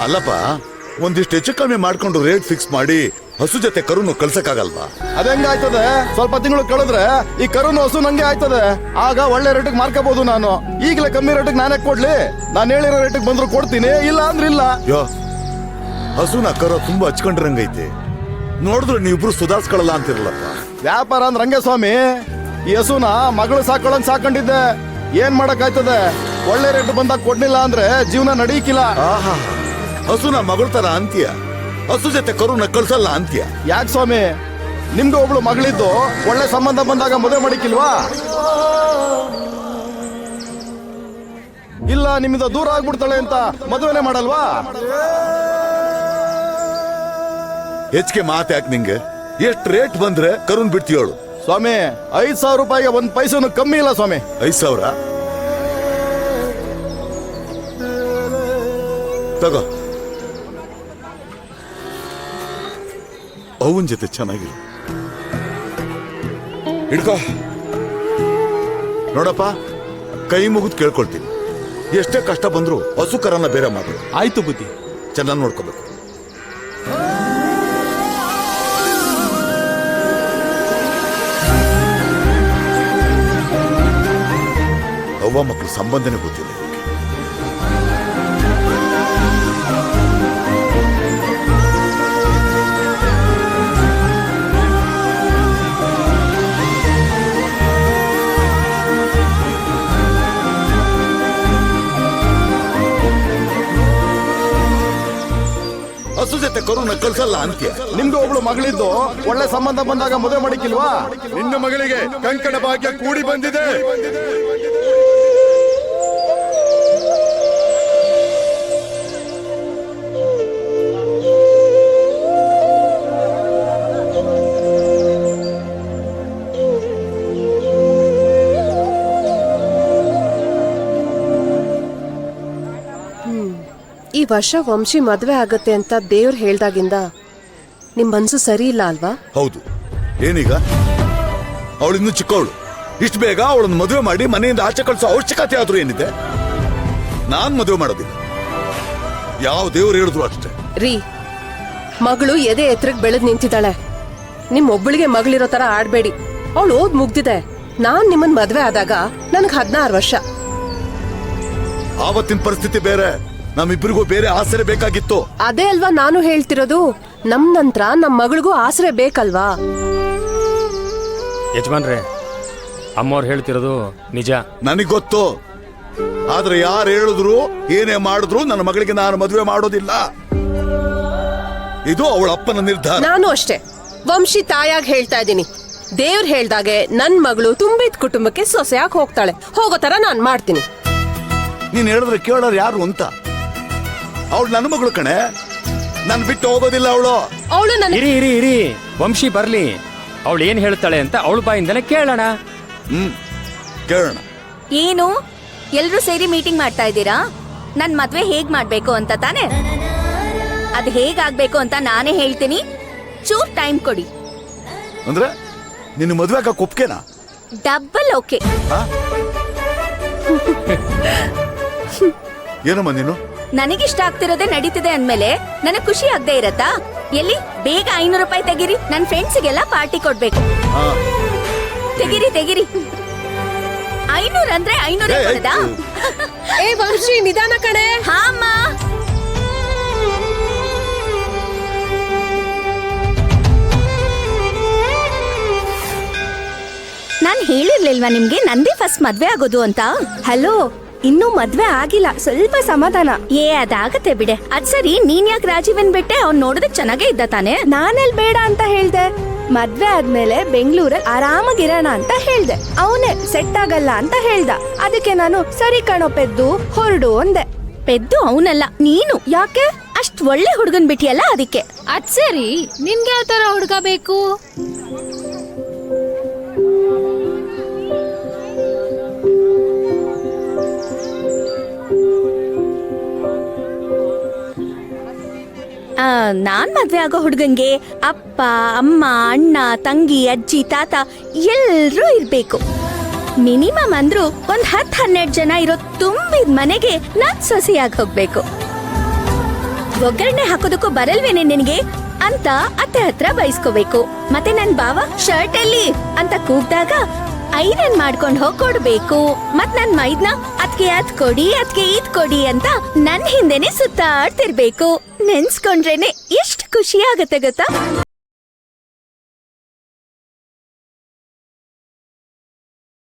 ಅಲ್ಲಪ್ಪ, ಒಂದಿಷ್ಟು ಹೆಚ್ಚು ಕಮ್ಮಿ ಮಾಡ್ಕೊಂಡು ರೇಟ್ ಫಿಕ್ಸ್ ಮಾಡಿ ಹಸು ಜೊತೆ ಕರುನು ಕಳ್ಸಕ್ಕಾಗಲ್ವಾ? ಅದೆಂಗಾಯ್ತದೆ? ಸ್ವಲ್ಪ ತಿಂಗಳು ಕಳೆದ್ರೆ ಈ ಕರುನು ಹಸು ನಂಗೆ ಆಯ್ತದೆ. ಆಗ ಒಳ್ಳೆ ರೇಟಿಗೆ ಮಾರ್ಕೋಬಹುದು ನಾನು. ಈಗಲೇ ಕಮ್ಮಿ ರೇಟಿಗೆ ನಾನೇ ಕೊಡ್ಲಿ? ನಾನು ಹೇಳಿರೋ ರೇಟಿಗೆ ಬಂದ್ರು ಕೊಡ್ತೀನಿ, ಇಲ್ಲ ಅಂದ್ರೆ ಇಲ್ಲ. ಯೋ, ಹಸುನ ಕರು ತುಂಬಾ ಹಚ್ಕೊಂಡ್ರಂಗೈತೆ. ನೋಡಿದ್ರೆ ನೀವಿಬ್ರು ಸುಧಾರಿಸ್ಕೊಳ್ಳಲ್ಲ ಅಂತಿರಲ್ಲಪ್ಪ. ವ್ಯಾಪಾರ ಅಂದ್ರೆ ಹಂಗೆ ಸ್ವಾಮಿ. ಈ ಹಸುನ ಮಗಳು ಸಾಕೊಳ್ಳಂಗ್ ಸಾಕೊಂಡಿದ್ದೆ. ಏನ್ ಮಾಡಕ್ ಆಯ್ತದೆ? ಒಳ್ಳೆ ರೇಟ್ ಬಂದಾಗ ಕೊಡ್ಲಿಲ್ಲ ಅಂದ್ರೆ ಜೀವನ ನಡೀಕಿಲ್ಲ. ಆಹಾ, ಹಸುನ ಮಗಳ ತರ ಅಂತೀಯ, ಹಸು ಜೊತೆ ಕರುನ ಕಳ್ಸಲ್ಲ ಅಂತೀಯ? ಯಾಕೆ ಸ್ವಾಮಿ, ನಿಮ್ಗೆ ಒಬ್ಳು ಮಗಳಿದ್ದು ಒಳ್ಳೆ ಸಂಬಂಧ ಬಂದಾಗ ಮದುವೆ ಮಾಡಿಕಿಲ್ವಾ? ಇಲ್ಲ ನಿಮ್ಮಿಂದ ದೂರ ಆಗ್ಬಿಡ್ತಾಳೆ ಅಂತ ಮದುವೆನೆ ಮಾಡಲ್ವಾ? ಹೆಚ್ಚಿಗೆ ಮಾತು ಯಾಕೆ ನಿಂಗೆ? ಎಷ್ಟು ರೇಟ್ ಬಂದ್ರೆ ಕರುನ್ ಬಿಡ್ತೀಯೋಳು? ಸ್ವಾಮಿ, 5,000 ರೂಪಾಯಿಗೆ ಒಂದ್ ಪೈಸನು ಕಮ್ಮಿ ಇಲ್ಲ ಸ್ವಾಮಿ. 5,000 ತಗೋ, ಅವನ್ ಜೊತೆ ಚೆನ್ನಾಗಿರು. ಹಿಡ್ಕೋ. ನೋಡಪ್ಪ, ಕೈ ಮುಗಿದು ಕೇಳ್ಕೊಳ್ತೀನಿ, ಎಷ್ಟೇ ಕಷ್ಟ ಬಂದ್ರು ಹಸು ಕರನ್ನ ಬೇರೆ ಮಾಡು. ಆಯ್ತು ಬುದ್ಧಿ. ಚೆನ್ನಾಗಿ ನೋಡ್ಕೋಬೇಕು. ಅವ್ವ ಮಕ್ಕಳು ಸಂಬಂಧನೇ ಗೊತ್ತಿಲ್ಲ. ಹಸು ಜೊತೆ ಕರುನ ಕಳ್ಸಲ್ಲ ಅಂತ್ಯ? ನಿಮ್ಗೆ ಒಬ್ಳು ಮಗಳಿದ್ದು ಒಳ್ಳೆ ಸಂಬಂಧ ಬಂದಾಗ ಮದುವೆ ಮಾಡಿಕಿಲ್ವಾ? ನಿನ್ನ ಮಗಳಿಗೆ ಕಂಕಣ ಭಾಗ್ಯ ಕೂಡಿ ಬಂದಿದೆ. ಈ ವರ್ಷ ವಂಶಿ ಮದ್ವೆ ಆಗತ್ತೆ ಅಂತ ದೇವ್ರು ಹೇಳ್ದಾಗಿಂದ ನಿಮ್ ಮನ್ಸು ಸರಿ ಇಲ್ಲ ಅಲ್ವಾ? ಹೌದು. ಏನೀಗ? ಅವಳಿನ್ನು ಚಿಕ್ಕವಳು. ಇಷ್ಟು ಬೇಗ ಅವಳನ್ನು ಮದುವೆ ಮಾಡಿ ಮನೆಯಿಂದ ಆಚೆ ಕಳಿಸೋ ಅವಶ್ಯಕತೆ ಆದ್ರೂ ಏನಿದೆ? ನಾನ್ ಮದುವೆ ಮಾಡೋದಿಲ್ಲ, ಯಾವ ದೇವ್ರು ಹೇಳಿದ್ರು ಅಷ್ಟೇ. ರೀ, ಮಗಳು ಎದೆ ಎತ್ತರಕ್ಕೆ ಬೆಳೆದ್ ನಿಂತಿದ್ದಾಳೆ. ನಿಮ್ ಒಬ್ಬಳಿಗೆ ಮಗಳಿರೋ ತರ ಆಡ್ಬೇಡಿ. ಅವಳು ಓದ್ ಮುಗ್ದಿದೆ. ನಾನ್ ನಿಮ್ಮನ್ ಮದ್ವೆ ಆದಾಗ ನನ್ಗ್ 16 ವರ್ಷ. ಆವತ್ತಿನ ಪರಿಸ್ಥಿತಿ ಬೇರೆ, ನಮ್ಮಿಬ್ಬರಿಗೂ ಬೇರೆ ಆಸರೆ ಬೇಕಾಗಿತ್ತು. ಅದೇ ಅಲ್ವಾ ನಾನು ಹೇಳ್ತಿರೋದು. ನಮ್ ನಂತರ ನಮ್ ಮಗಳಿಗೂ ಆಸರೆ ಬೇಕಲ್ವಾ? ಯಜಮಾನ್ರೆ, ಅಮ್ಮವ್ರು ಹೇಳ್ತಿರೋದು ನಿಜ. ನನಗ್ ಗೊತ್ತು. ಆದ್ರೆ ಯಾರು ಹೇಳಿದ್ರು ಏನೇ ಮಾಡಿದ್ರು ನನ್ನ ಮಗಳಿಗೆ ನಾನು ಮದುವೆ ಮಾಡೋದಿಲ್ಲ. ಇದು ಅವಳ ಅಪ್ಪನ ನಿರ್ಧಾರ. ನಾನು ಅಷ್ಟೇ ವಂಶಿ ತಾಯಾಗಿ ಹೇಳ್ತಾ ಇದ್ದೀನಿ. ದೇವ್ರು ಹೇಳ್ದಾಗೆ ನನ್ ಮಗಳು ತುಂಬಿದ ಕುಟುಂಬಕ್ಕೆ ಸೊಸೆಯಾಗಿ ಹೋಗ್ತಾಳೆ. ಹೋಗೋ ತರ ನಾನ್ ಮಾಡ್ತೀನಿ. ನೀನ್ ಹೇಳಿದ್ರೆ ಕೇಳೋರು ಯಾರು ಅಂತ? ಅವಳು ನನ್ನ ಮಗಳು ಕಣೆ, ನನ್ ಬಿಟ್ಟು ಹೋಗೋದಿಲ್ಲ ಅವಳು. ಅವಳು ನನ್ನ ಇರಿ ಇರಿ ಇರಿ, ವಂಶಿ ಬರ್ಲಿ, ಅವಳು ಏನ್ ಹೇಳ್ತಾಳೆ ಅಂತ ಅವಳ ಬಾಯಿಂದಲೇ ಕೇಳೋಣ. ಕೇಳೋಣ. ಏನು ಎಲ್ರೂ ಸೇರಿ ಮೀಟಿಂಗ್ ಮಾಡ್ತಾ ಇದ್ದೀರಾ? ನನ್ ಮದ್ವೆ ಹೇಗ್ ಮಾಡ್ಬೇಕು ಅಂತ ತಾನೆ? ಅದ್ ಹೇಗಾಗ್ಬೇಕು ಅಂತ ನಾನೇ ಹೇಳ್ತೀನಿ. ಚೂರ್ ಟೈಮ್ ಕೊಡಿ. ಅಂದ್ರೆ ನಿನ್ನ ಮದುವೆ ಆಗ ಒಪ್ಕೆನಾ? Double okay. ಏನಮ್ಮ ನೀನು? ನನಗಿಷ್ಟ ಆಗ್ತಿರೋದೇ ನಡೀತಿದೆ ಅಂದ್ಮೇಲೆ ನನಗ್ ಖುಷಿ ಆಗದೆ ಇರತ್ತಾ? ಎಲ್ಲಿ ಬೇಗ 500 ರೂಪಾಯಿ ತೆಗಿರಿ. ನನ್ ಫ್ರೆಂಡ್ಸ್ಗೆಲ್ಲ ಪಾರ್ಟಿ ಕೊಡ್ಬೇಕು. ತೆಗಿರಿ ತೆಗಿರಿ. 500 ಅಂದ್ರೆ 500 ಕೊಡದಾ? ಏ ವಂಶಿ, ನಿಧಾನ ಕಣೆ. ಹಾ ಅಮ್ಮ. ನಾನ್ ಹೇಳಿರ್ಲಿಲ್ವಾ ನಿಮ್ಗೆ ನಂದೇ ಫಸ್ಟ್ ಮದ್ವೆ ಆಗೋದು ಅಂತ? ಹಲೋ, ಇನ್ನೂ ಮದ್ವೆ ಆಗಿಲ್ಲ, ಸ್ವಲ್ಪ ಸಮಾಧಾನ. ಅದಾಗತ್ತೆ ಬಿಡೆ. ಅದ್ ಸರಿ, ನೀನ್ ಯಾಕೆ ರಾಜೀವನ್ ಬಿಟ್ಟೆ? ಅವ್ನ್ ನೋಡೋದಕ್ ಚೆನ್ನಾಗೇ ಇದ್ದ ತಾನೆ? ನಾನೆಲ್ ಬೇಡ ಅಂತ ಹೇಳ್ದೆ. ಮದ್ವೆ ಆದ್ಮೇಲೆ ಬೆಂಗಳೂರಲ್ಲಿ ಆರಾಮಾಗಿರೋಣ ಅಂತ ಹೇಳ್ದೆ. ಅವನೇ ಸೆಟ್ ಆಗಲ್ಲ ಅಂತ ಹೇಳ್ದ. ಅದಕ್ಕೆ ನಾನು ಸರಿ ಕಣೋ ಪೆದ್ದು ಹೊರಡು ಅಂದೆ. ಪೆದ್ದು ಅವನಲ್ಲ, ನೀನು. ಯಾಕೆ? ಅಷ್ಟ್ ಒಳ್ಳೆ ಹುಡುಗನ್ ಬಿಟ್ಟಿಯಲ್ಲ ಅದಕ್ಕೆ. ಅದ್ ಸರಿ, ನಿಮ್ಗೆ ಯಾವ ತರ ಹುಡುಗ ಬೇಕು? ನಾನ್ ಮದ್ವೆ ಆಗೋ ಹುಡುಗಂಗೆ ಅಪ್ಪ ಅಮ್ಮ ಅಣ್ಣ ತಂಗಿ ಅಜ್ಜಿ ತಾತ ಎಲ್ರೂ ಇರ್ಬೇಕು. ಮಿನಿಮಮ್ ಅಂದ್ರೂ ಒಂದ್ 10-12 ಜನ ಇರೋ ತುಂಬಿದ ಮನೆಗೆ ನಾನ್ ಸೊಸೆಯಾಗಿ ಹೋಗ್ಬೇಕು. ಒಗ್ಗರಣೆ ಹಾಕೋದಕ್ಕೂ ಬರಲ್ವೇನೆ ನಿನಗೆ ಅಂತ ಅತ್ತೆ ಹತ್ರ ಬಯಸ್ಕೋಬೇಕು. ಮತ್ತೆ ನನ್ ಬಾವ ಶರ್ಟ್ ಎಲ್ಲಿ ಅಂತ ಕೂಗ್ದಾಗ ಐರನ್ ಮಾಡ್ಕೊಂಡ್ ಹೋಗ್ ಕೊಡ್ಬೇಕು. ಮತ್ ನನ್ ಮೈದ್ನ ಅದ್ಕೆ ಅದ್ ಕೊಡಿ ಅದ್ಕೆ ಇದ್ ಕೊಡಿ ಅಂತ ನನ್ ಹಿಂದೆನೆ ಸುತ್ತಾಡ್ತಿರ್ಬೇಕು. ನೆನ್ಸ್ಕೊಂಡ್ರೇನೆ ಎಷ್ಟ್ ಖುಷಿ ಆಗತ್ತೆ ಗೊತ್ತಾ?